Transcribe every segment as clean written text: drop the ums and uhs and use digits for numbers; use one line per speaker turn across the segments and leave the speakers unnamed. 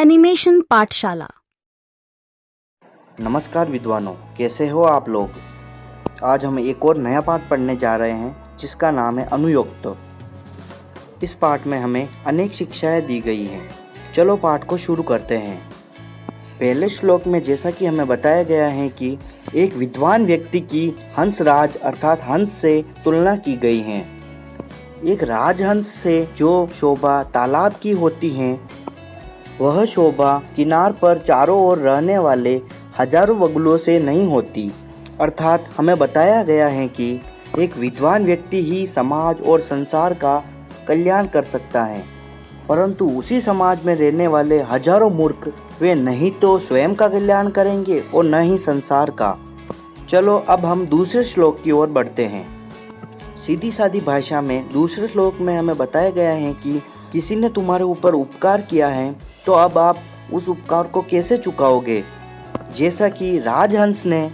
Animation पाठशाला।
नमस्कार विद्वानों, कैसे हो आप लोग। आज हम एक और नया पाठ पढ़ने जा रहे हैं जिसका नाम है अनुयोक्त। इस पाठ में हमें अनेक शिक्षाएं दी गई हैं। चलो पाठ को शुरू करते हैं। पहले श्लोक में जैसा कि हमें बताया गया है कि एक विद्वान व्यक्ति की हंसराज अर्थात हंस से तुलना की गई है। एक राजहंस से जो शोभा तालाब की होती है, वह शोभा किनार पर चारों ओर रहने वाले हजारों बगुलों से नहीं होती। अर्थात हमें बताया गया है कि एक विद्वान व्यक्ति ही समाज और संसार का कल्याण कर सकता है, परंतु उसी समाज में रहने वाले हजारों मूर्ख वे नहीं तो स्वयं का कल्याण करेंगे और न ही संसार का। चलो अब हम दूसरे श्लोक की ओर बढ़ते हैं। सीधी सादी भाषा में दूसरे श्लोक में हमें बताया गया है कि किसी ने तुम्हारे ऊपर उपकार किया है तो अब आप उस उपकार को कैसे चुकाओगे। जैसा कि राजहंस ने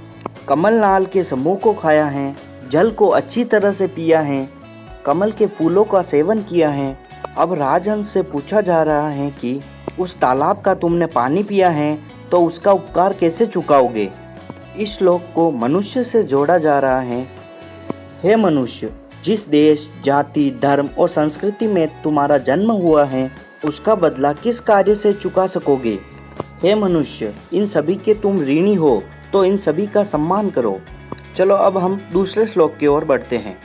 कमलनाल के समूह को खाया है, जल को अच्छी तरह से पिया है, कमल के फूलों का सेवन किया है, अब राजहंस से पूछा जा रहा है कि उस तालाब का तुमने पानी पिया है तो उसका उपकार कैसे चुकाओगे। इस श्लोक को मनुष्य से जोड़ा जा रहा है। हे मनुष्य, जिस देश, जाति, धर्म और संस्कृति में तुम्हारा जन्म हुआ है उसका बदला किस कार्य से चुका सकोगे। हे मनुष्य, इन सभी के तुम ऋणी हो तो इन सभी का सम्मान करो। चलो अब हम दूसरे श्लोक की ओर बढ़ते हैं।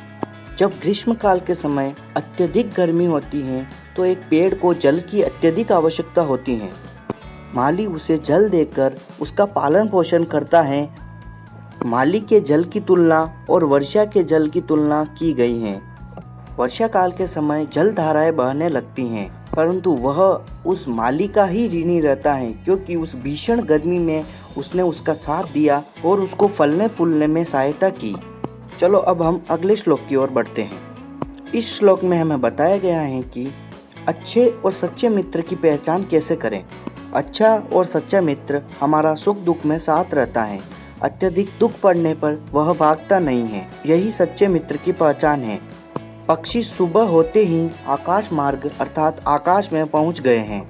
जब ग्रीष्म काल के समय अत्यधिक गर्मी होती है तो एक पेड़ को जल की अत्यधिक आवश्यकता होती है। माली उसे जल देकर उसका पालन पोषण करता है। माली के जल की तुलना और वर्षा के जल की तुलना की गई है। वर्षा काल के समय जल धाराएं बहने लगती हैं, परंतु वह उस माली का ही ऋणी रहता है क्योंकि उस भीषण गर्मी में उसने उसका साथ दिया और उसको फलने फूलने में सहायता की। चलो अब हम अगले श्लोक की ओर बढ़ते हैं। इस श्लोक में हमें बताया गया है कि अच्छे और सच्चे मित्र की पहचान कैसे करें। अच्छा और सच्चा मित्र हमारा सुख दुख में साथ रहता है। अत्यधिक दुख पड़ने पर वह भागता नहीं है, यही सच्चे मित्र की पहचान है। पक्षी सुबह होते ही आकाश मार्ग अर्थात आकाश में पहुंच गए हैं।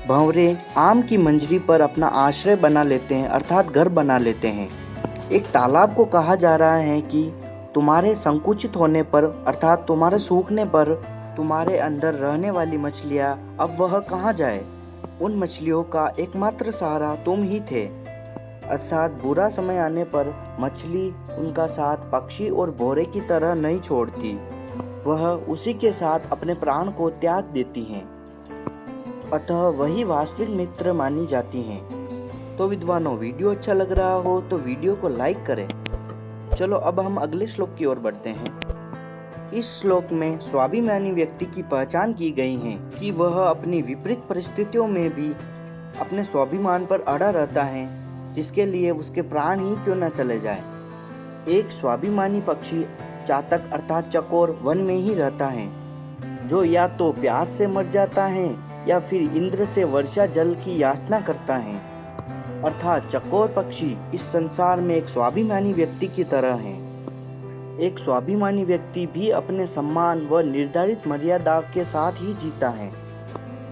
भंवरे आम की मंजरी पर अपना आश्रय बना लेते हैं अर्थात घर बना लेते हैं। एक तालाब को कहा जा रहा है कि तुम्हारे संकुचित होने पर अर्थात तुम्हारे सूखने पर तुम्हारे अंदर रहने वाली मछलियाँ अब वह कहाँ जाए। उन मछलियों का एकमात्र सहारा तुम ही थे। अर्थात बुरा समय आने पर मछली उनका साथ पक्षी और भौरे की तरह नहीं छोड़ती, वह उसी के साथ अपने प्राण को त्याग देती हैं। अतः वही वास्तविक मित्र मानी जाती हैं। तो विद्वानों, वीडियो अच्छा लग रहा हो तो वीडियो को लाइक करें। चलो अब हम अगले श्लोक की ओर बढ़ते हैं। इस श्लोक में स्वाभिमानी व्यक्ति की पहचान की गई है कि वह अपनी विपरीत परिस्थितियों में भी अपने स्वाभिमान पर अड़ा रहता है, जिसके लिए उसके प्राण ही क्यों न चले जाए। एक स्वाभिमानी पक्षी चातक अर्थात चकोर वन में ही रहता है, जो या तो प्यास से मर जाता है या फिर इंद्र से वर्षा जल की याचना करता है। अर्थात चकोर पक्षी इस संसार में एक स्वाभिमानी व्यक्ति की तरह है। एक स्वाभिमानी व्यक्ति भी अपने सम्मान व निर्धारित मर्यादा के साथ ही जीता है।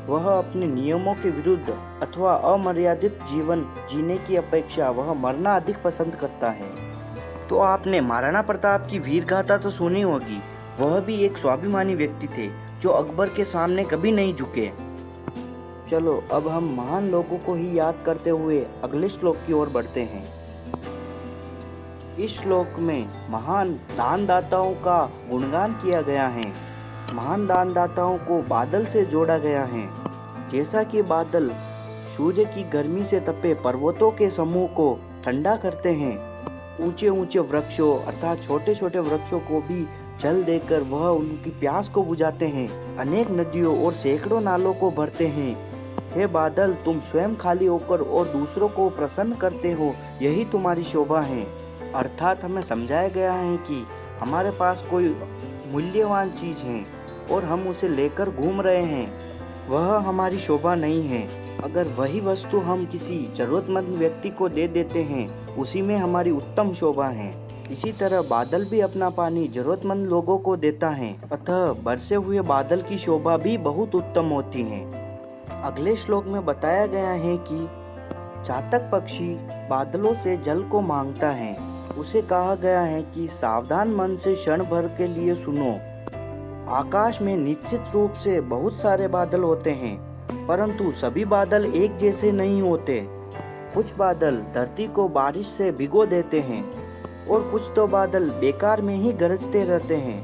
वह अपने नियमों के विरुद्ध अथवा अमर्यादित जीवन जीने की अपेक्षा वह मरना अधिक पसंद करता है। तो आपने महाराणा प्रताप की वीर गाथा तो सुनी होगी। वह भी एक स्वाभिमानी व्यक्ति थे जो अकबर के सामने कभी नहीं झुके। चलो अब हम महान लोगों को ही याद करते हुए अगले श्लोक की ओर बढ़ते हैं। इस श्लोक में महान दानदाताओं का गुणगान किया गया है। महान दानदाताओं को बादल से जोड़ा गया है। जैसा कि बादल सूर्य की गर्मी से तपे पर्वतों के समूह को ठंडा करते हैं, ऊंचे ऊंचे वृक्षों अर्थात छोटे छोटे वृक्षों को भी जल देकर वह उनकी प्यास को बुझाते हैं। अनेक नदियों और सैकड़ों नालों को भरते हैं। हे बादल, तुम स्वयं खाली होकर और दूसरों को प्रसन्न करते हो, यही तुम्हारी शोभा है। अर्थात हमें समझाया गया है कि हमारे पास कोई मूल्यवान चीज है और हम उसे लेकर घूम रहे हैं, वह हमारी शोभा नहीं है। अगर वही वस्तु हम किसी जरूरतमंद व्यक्ति को दे देते हैं, उसी में हमारी उत्तम शोभा है। इसी तरह बादल भी अपना पानी जरूरतमंद लोगों को देता है, अतः बरसे हुए बादल की शोभा भी बहुत उत्तम होती है। अगले श्लोक में बताया गया है कि चातक पक्षी बादलों से जल को मांगता है। उसे कहा गया है कि सावधान मन से क्षण भर के लिए सुनो। आकाश में निश्चित रूप से बहुत सारे बादल होते हैं, परंतु सभी बादल एक जैसे नहीं होते। कुछ बादल धरती को बारिश से भिगो देते हैं और कुछ तो बादल बेकार में ही गरजते रहते हैं।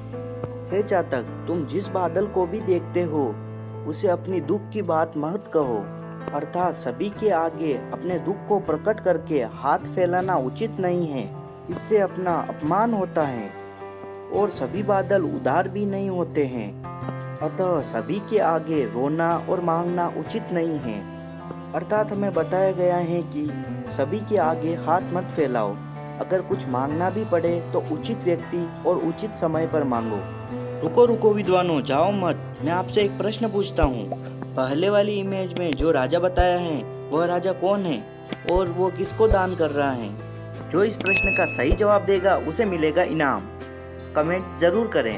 हे चातक, तुम जिस बादल को भी देखते हो उसे अपनी दुख की बात मत कहो, अर्थात सभी के आगे अपने दुख को प्रकट करके हाथ फैलाना उचित नहीं है। इससे अपना अपमान होता है और सभी बादल उदार भी नहीं होते हैं, अतः सभी के आगे रोना और मांगना उचित नहीं है। अर्थात हमें बताया गया है कि सभी के आगे हाथ मत फैलाओ। अगर कुछ मांगना भी पड़े तो उचित व्यक्ति और उचित समय पर मांगो। रुको रुको विद्वानों, जाओ मत। मैं आपसे एक प्रश्न पूछता हूँ। पहले वाली इमेज में जो राजा बताया है वह राजा कौन है और वो किसको दान कर रहा है? जो इस प्रश्न का सही जवाब देगा उसे मिलेगा इनाम। कमेंट जरूर करें।